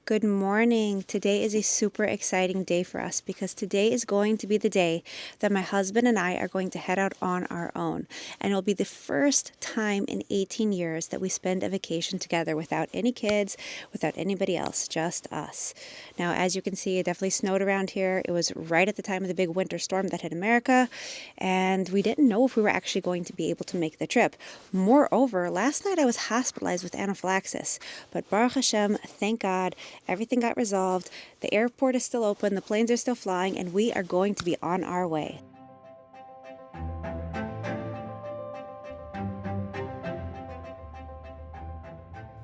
Good morning. Today is a super exciting day for us because today is going to be the day that my husband and I are going to head out on our own. And it'll be the first time in 18 years that we spend a vacation together without any kids, without anybody else, just us. Now, as you can see, it definitely snowed around here. It was right at the time of the big winter storm that hit America, and we didn't know if we were actually going to be able to make the trip. Moreover, last night I was hospitalized with anaphylaxis, but Baruch Hashem, thank God, everything got resolved. The airport is still open, the planes are still flying, and we are going to be on our way.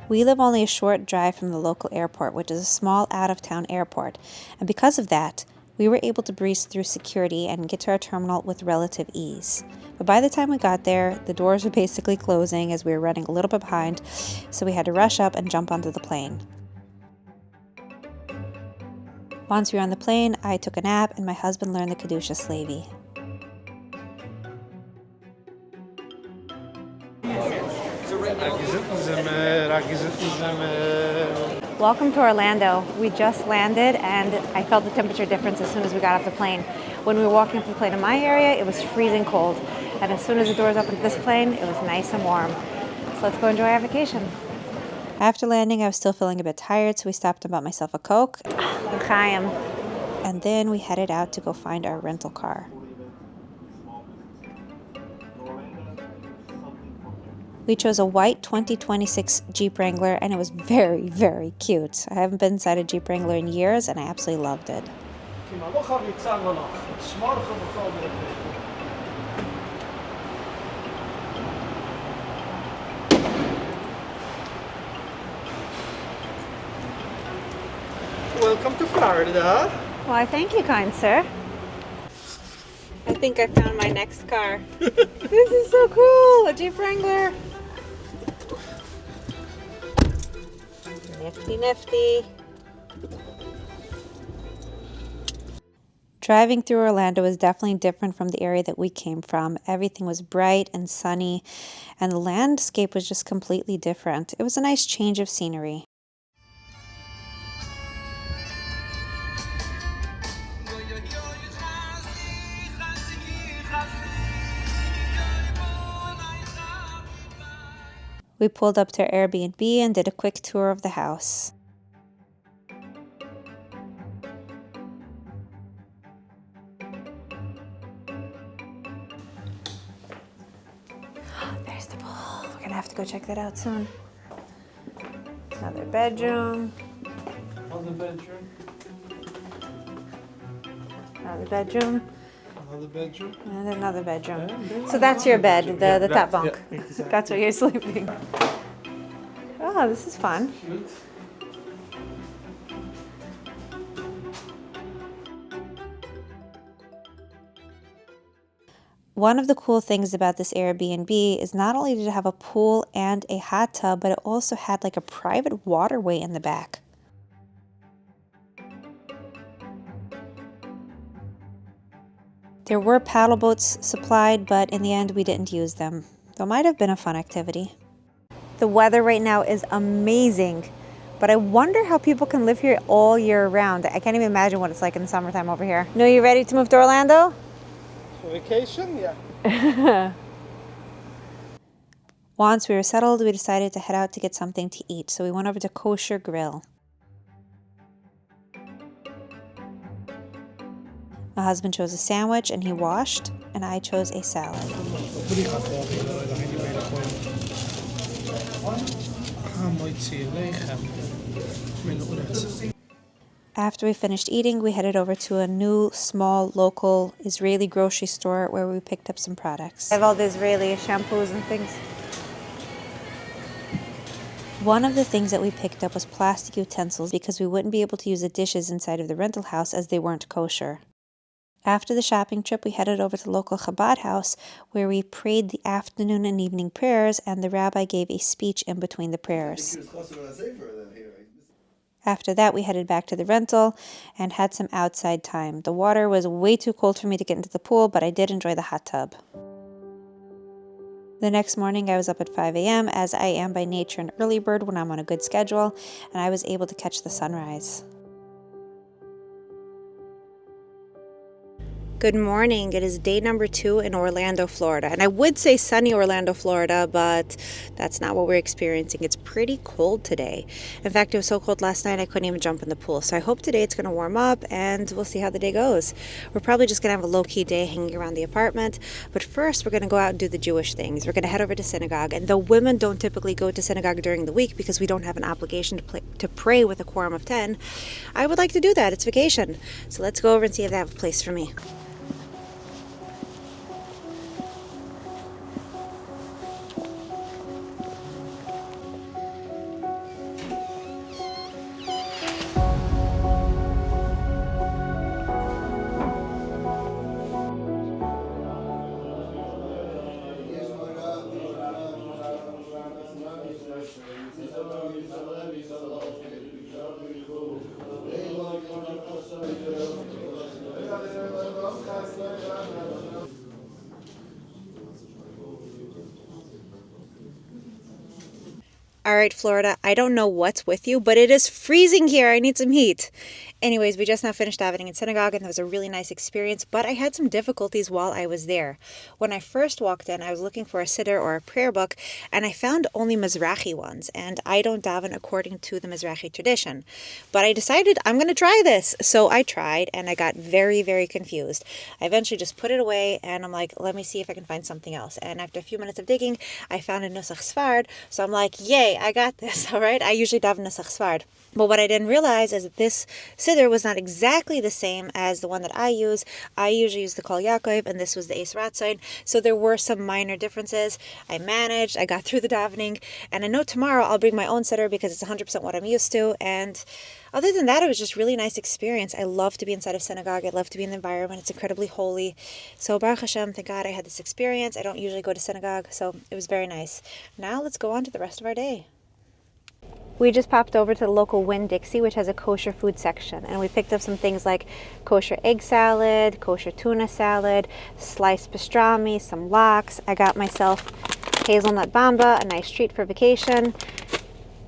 We live only a short drive from the local airport, which is a small out-of-town airport, and because of that, we were able to breeze through security and get to our terminal with relative ease. But by the time we got there, the doors were basically closing as we were running a little bit behind, so we had to rush up and jump onto the plane. Once we were on the plane, I took a nap and my husband learned the Kedusha Slavey. Welcome to Orlando. We just landed and I felt the temperature difference as soon as we got off the plane. When we were walking up the plane in my area, it was freezing cold. And as soon as the doors opened to this plane, it was nice and warm. So let's go enjoy our vacation. After landing, I was still feeling a bit tired, so we stopped and bought myself a Coke. L'chaim. And then we headed out to go find our rental car. We chose a white 2026 Jeep Wrangler, and it was very, very cute. I haven't been inside a Jeep Wrangler in years, and I absolutely loved it. Welcome to Florida. Why, thank you, kind sir. I think I found my next car. This is so cool, a Jeep Wrangler. Nifty, nifty. Driving through Orlando was definitely different from the area that we came from. Everything was bright and sunny, and the landscape was just completely different. It was a nice change of scenery. We pulled up to our Airbnb and did a quick tour of the house. There's the pool. We're gonna have to go check that out soon. Another bedroom. Another bedroom. Another bedroom. Another bedroom. And another bedroom. So that's your bed, the top bunk. Yeah, exactly. That's where you're sleeping. Oh, this is fun. Cute. One of the cool things about this Airbnb is not only did it have a pool and a hot tub, but it also had like a private waterway in the back. There were paddle boats supplied, but in the end we didn't use them. Though it might have been a fun activity. The weather right now is amazing, but I wonder how people can live here all year round. I can't even imagine what it's like in the summertime over here. No, you ready to move to Orlando? For vacation? Yeah. Once we were settled, we decided to head out to get something to eat, so we went over to Kosher Grill. My husband chose a sandwich and he washed, and I chose a salad. After we finished eating, we headed over to a new, small, local Israeli grocery store where we picked up some products. I have all the Israeli shampoos and things. One of the things that we picked up was plastic utensils because we wouldn't be able to use the dishes inside of the rental house as they weren't kosher. After the shopping trip, we headed over to the local Chabad house where we prayed the afternoon and evening prayers, and the rabbi gave a speech in between the prayers. After that, we headed back to the rental and had some outside time. The water was way too cold for me to get into the pool, but I did enjoy the hot tub. The next morning I was up at 5 a.m. as I am by nature an early bird when I'm on a good schedule, and I was able to catch the sunrise. Good morning. It is day number 2 in Orlando, Florida. And I would say sunny Orlando, Florida, but that's not what we're experiencing. It's pretty cold today. In fact, it was so cold last night I couldn't even jump in the pool. So I hope today it's going to warm up and we'll see how the day goes. We're probably just going to have a low-key day hanging around the apartment. But first, we're going to go out and do the Jewish things. We're going to head over to synagogue. And though women don't typically go to synagogue during the week because we don't have an obligation to pray with a quorum of 10, I would like to do that. It's vacation. So let's go over and see if they have a place for me. All right, Florida, I don't know what's with you, but it is freezing here. I need some heat. Anyways, we just now finished davening in synagogue, and it was a really nice experience, but I had some difficulties while I was there. When I first walked in, I was looking for a siddur or a prayer book, and I found only Mizrahi ones, and I don't daven according to the Mizrahi tradition. But I decided I'm going to try this. So I tried, and I got very, very confused. I eventually just put it away, and I'm like, let me see if I can find something else. And after a few minutes of digging, I found a Nusach Sfard, so I'm like, yay, I got this, all right? I usually daven Nusach Sfard. But what I didn't realize is that this siddur was not exactly the same as the one that I use. I usually use the Kol Yaakov, and this was the Eis Ratzain. So there were some minor differences. I managed, I got through the davening, and I know tomorrow I'll bring my own siddur because it's 100% what I'm used to. And other than that, it was just really nice experience. I love to be inside of synagogue. I love to be in the environment. It's incredibly holy. So Baruch Hashem, thank God I had this experience. I don't usually go to synagogue, so it was very nice. Now let's go on to the rest of our day. We just popped over to the local Winn-Dixie, which has a kosher food section. And we picked up some things like kosher egg salad, kosher tuna salad, sliced pastrami, some lox. I got myself hazelnut bamba, a nice treat for vacation.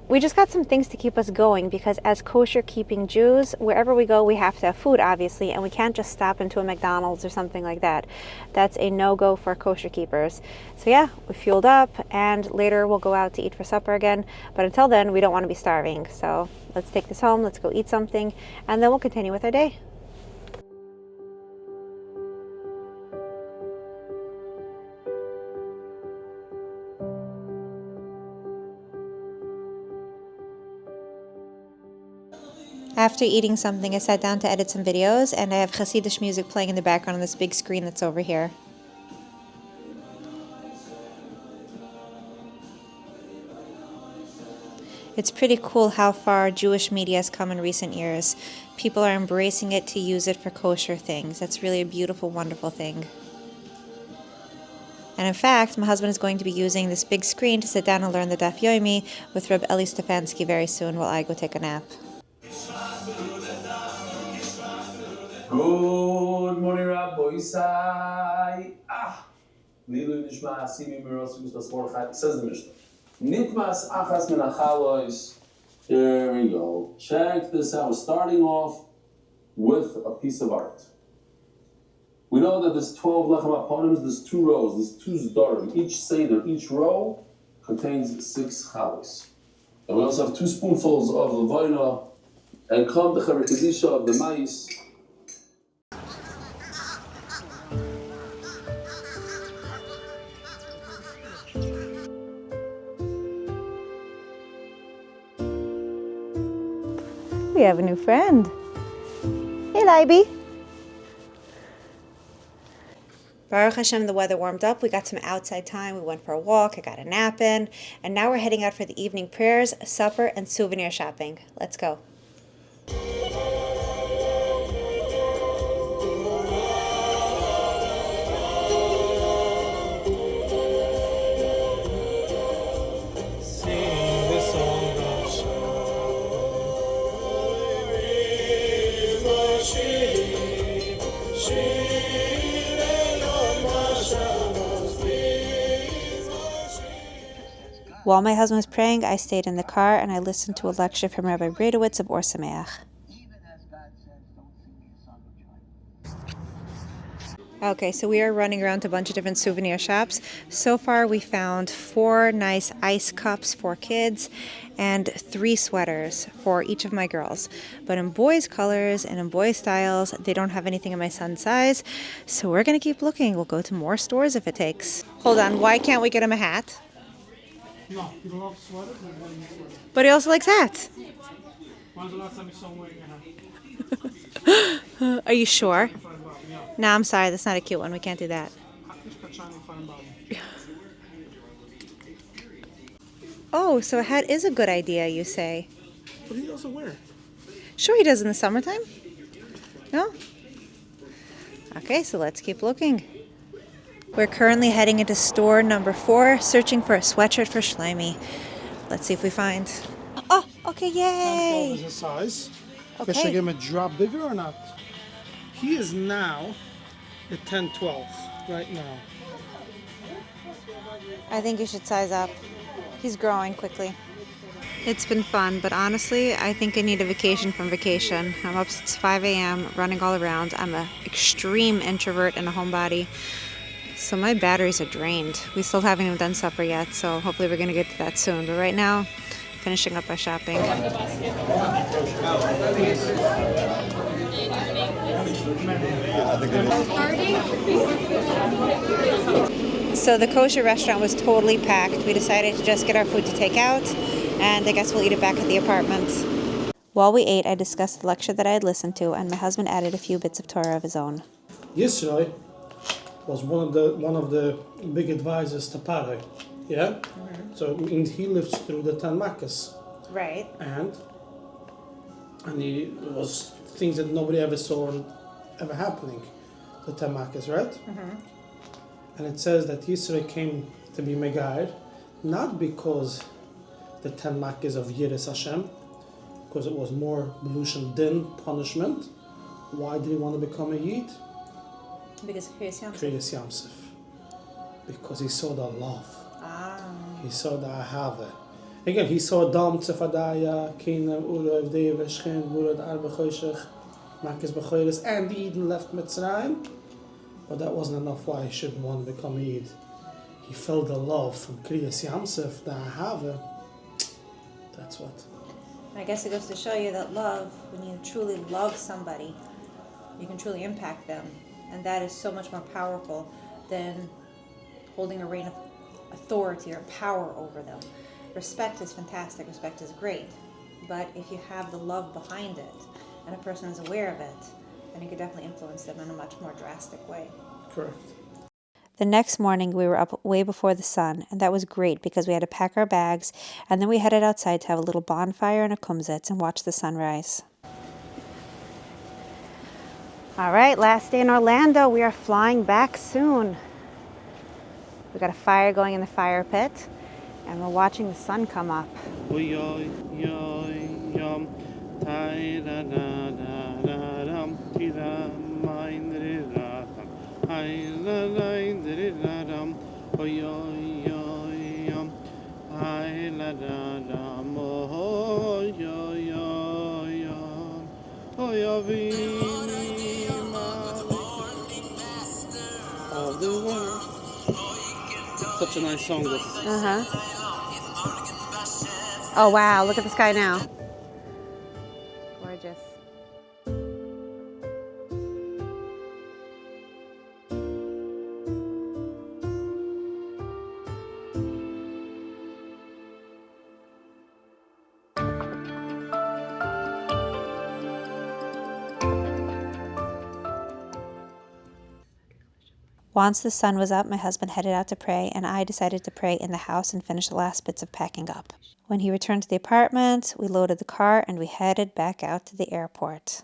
We just got some things to keep us going because as kosher-keeping Jews, wherever we go, we have to have food, obviously, and we can't just stop into a McDonald's or something like that. That's a no-go for kosher keepers. So yeah, we fueled up, and later we'll go out to eat for supper again. But until then, we don't want to be starving. So let's take this home, let's go eat something, and then we'll continue with our day. After eating something, I sat down to edit some videos, and I have Hasidic music playing in the background on this big screen that's over here. It's pretty cool how far Jewish media has come in recent years. People are embracing it to use it for kosher things. That's really a beautiful, wonderful thing. And in fact, my husband is going to be using this big screen to sit down and learn the Daf Yomi with Reb Eli Stefanski very soon while I go take a nap. Good morning, Rabbi Isai. Lilu Nishma Asimi Mirosu Gustas Mordechai. Says the Mishnah. Nitmas Achas Menachalois. There we go. Check this out. We're starting off with a piece of art. We know that there's 12 Lechem Aponims, there's 2 rows, there's 2 Zdarim. Each Seder, each row contains 6 Chalos. And we also have 2 spoonfuls of Levina and Kam the Chaver Kedisha of the Mais. We have a new friend. Hey, Libby. Baruch Hashem, the weather warmed up. We got some outside time. We went for a walk. I got a nap in. And now we're heading out for the evening prayers, supper, and souvenir shopping. Let's go. While my husband was praying, I stayed in the car and I listened to a lecture from Rabbi Bredowitz of Or Sameach. Okay, so we are running around to a bunch of different souvenir shops. So far we found 4 nice ice cups for kids and 3 sweaters for each of my girls. But in boys' colors and in boys' styles, they don't have anything in my son's size. So we're going to keep looking. We'll go to more stores if it takes. Hold on, why can't we get him a hat? No, you don't love sweaters? But he also likes hats. When's the last time you saw him wearing a hat? Are you sure? Fine, Bob, yeah. No, I'm sorry. That's not a cute one. We can't do that. Fine, Bob. Oh, so a hat is a good idea, you say? But he doesn't wear it. Sure he does in the summertime. No? Okay, so let's keep looking. We're currently heading into store number 4, searching for a sweatshirt for Shlomi. Let's see if we find... Oh, okay, 12 yay! is his size. Okay. Should I give him a drop bigger or not? He is now at 10-12 right now. I think you should size up. He's growing quickly. It's been fun, but honestly, I think I need a vacation from vacation. I'm up since 5 a.m., running all around. I'm an extreme introvert and a homebody, so my batteries are drained. We still haven't even done supper yet, so hopefully we're going to get to that soon. But right now, finishing up our shopping. So the kosher restaurant was totally packed. We decided to just get our food to take out, and I guess we'll eat it back at the apartment. While we ate, I discussed the lecture that I had listened to, and my husband added a few bits of Torah of his own. Yisrael was one of the big advisors to Paro. Yeah? Mm-hmm. So it means he lived through the 10 Maccas. Right. And it was things that nobody ever saw ever happening, the 10 Maccas, right? Mm-hmm. And it says that Yisrael came to be Megair, not because the 10 Maccas of Yiras Hashem, because it was more Belushan Din, punishment. Why did he want to become a Yid? Because of Kriyas Yamsuf. Kriyas Yamsuf. Because he saw the love. He saw the Ahava. Again, he saw Dam Tzefadaya, Kina, Urav, Dev, Shchen, Burad, Arba Choshech, Makkis Bechoiris, and the Eden left Mitzrayim. But that wasn't enough why he shouldn't want to become a Yid. He felt the love from Kriyas Yamsuf, the Ahava. That's what. I guess it goes to show you that love, when you truly love somebody, you can truly impact them. And that is so much more powerful than holding a reign of authority or power over them. Respect is fantastic, respect is great. But if you have the love behind it, and a person is aware of it, then you could definitely influence them in a much more drastic way. Correct. The next morning, we were up way before the sun, and that was great because we had to pack our bags, and then we headed outside to have a little bonfire and a kumzitz and watch the sunrise. All right, last day in Orlando. We are flying back soon. We got a fire going in the fire pit, and we're watching the sun come up. Of the world. Such a nice song, this. Oh wow, look at the sky now. Gorgeous. Once the sun was up, my husband headed out to pray, and I decided to pray in the house and finish the last bits of packing up. When he returned to the apartment, we loaded the car and we headed back out to the airport.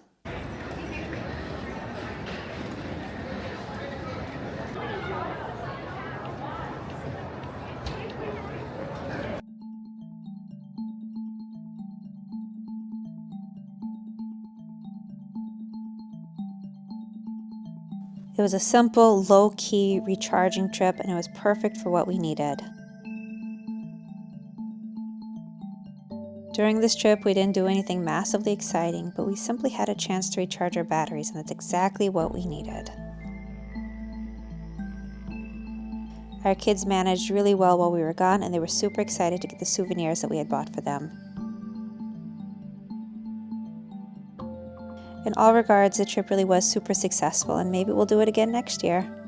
It was a simple, low-key, recharging trip, and it was perfect for what we needed. During this trip, we didn't do anything massively exciting, but we simply had a chance to recharge our batteries, and that's exactly what we needed. Our kids managed really well while we were gone, and they were super excited to get the souvenirs that we had bought for them. In all regards, the trip really was super successful, and maybe we'll do it again next year.